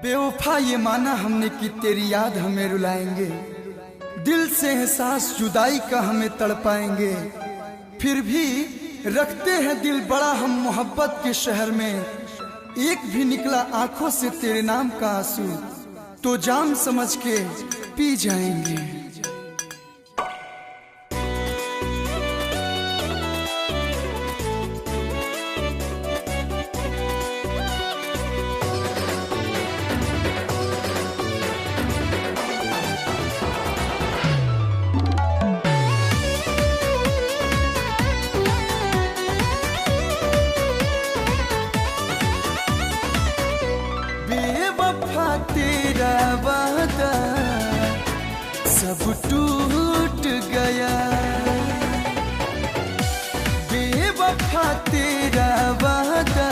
बेवफा ये माना हमने कि तेरी याद हमें रुलाएंगे, दिल से एहसास जुदाई का हमें तड़पाएंगे। फिर भी रखते हैं दिल बड़ा हम मोहब्बत के शहर में। एक भी निकला आंखों से तेरे नाम का आंसू तो जाम समझ के पी जाएंगे। तेरा वादा सब टूट गया, बेवफा तेरा वादा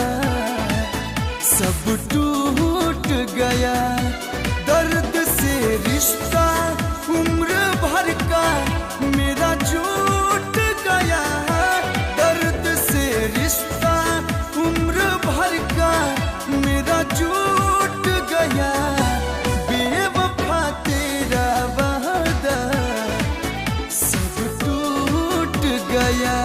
सब टूट गया। दर्द से रिश्ता उम्र भर का मेरा छूट गया, दर्द से रिश्ता उम्र भर का मेरा छूट गया। बेवफा तेरा वादा सब टूट गया।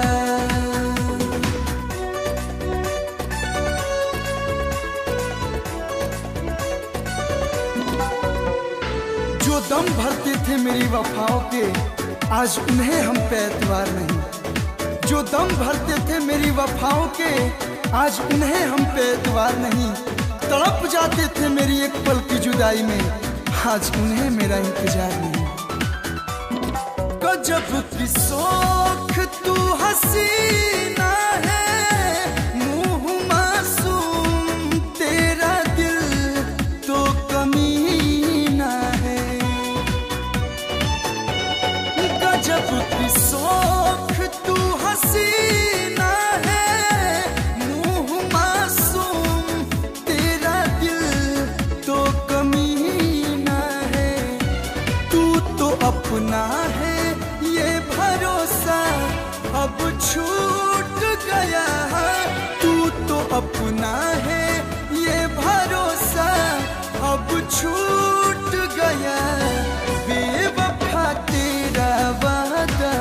जो दम भरते थे मेरी वफाओं के आज उन्हें हम पे एतबार नहीं, जो दम भरते थे मेरी वफाओं के आज उन्हें हम पे एतबार नहीं। तड़प जाते थे मेरी एक पल की जुदाई में आज उन्हें मेरा इंतजार नहीं। गजब की शौक तू हसीना है, मुँह मासूम तेरा दिल तो कमीना है। गजब की शौक तू हसीना है, मुँह मासूम तेरा दिल तो कमीना है। तू तो अपना है ये भरोसा अब छूट गया, तू तो अपना है ये भरोसा अब छूट गया। बेवफा तेरा वादा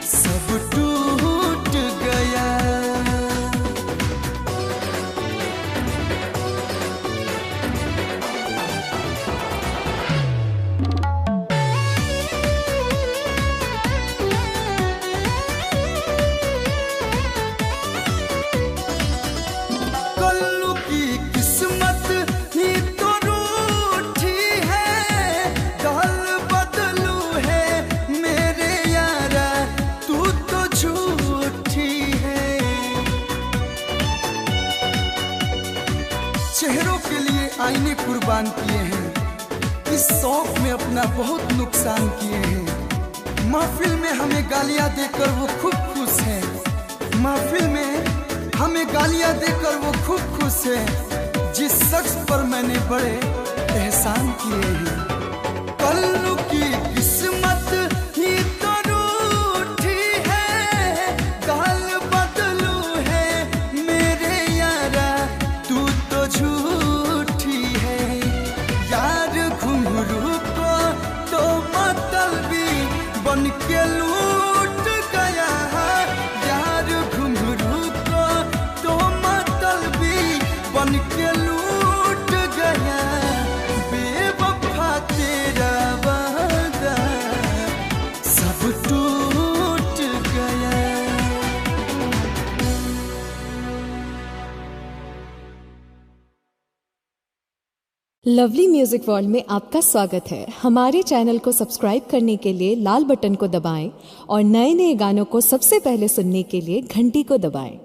सब टूट गया। कल्लू की किस्मत ही तो रूठी है, दल बदलू है मेरे यारा तू तो झूठी है। चेहरों के लिए आईने कुर्बान किए हैं, इस शौक में अपना बहुत नुकसान किए हैं। महफिल में हमें गालियां देकर वो खूब खुश है, महफिल में हमें गालियां देकर वो खूब खुश है। जिस शख्स पर मैंने बड़े एहसान किए हैं। कल्लू की किस्मत ही तो रूठी है, गाल बदलू है मेरे यारा तू तो झूठी है। यार घुंघरू को तो मतलबी बन के लूट गया, यार घुंघरू को तो मतलबी बन के लूट गया। बेवफा तेरा वादा सब टूट गया। लवली म्यूजिक वर्ल्ड में आपका स्वागत है। हमारे चैनल को सब्सक्राइब करने के लिए लाल बटन को दबाएं और नए नए गानों को सबसे पहले सुनने के लिए घंटी को दबाएं।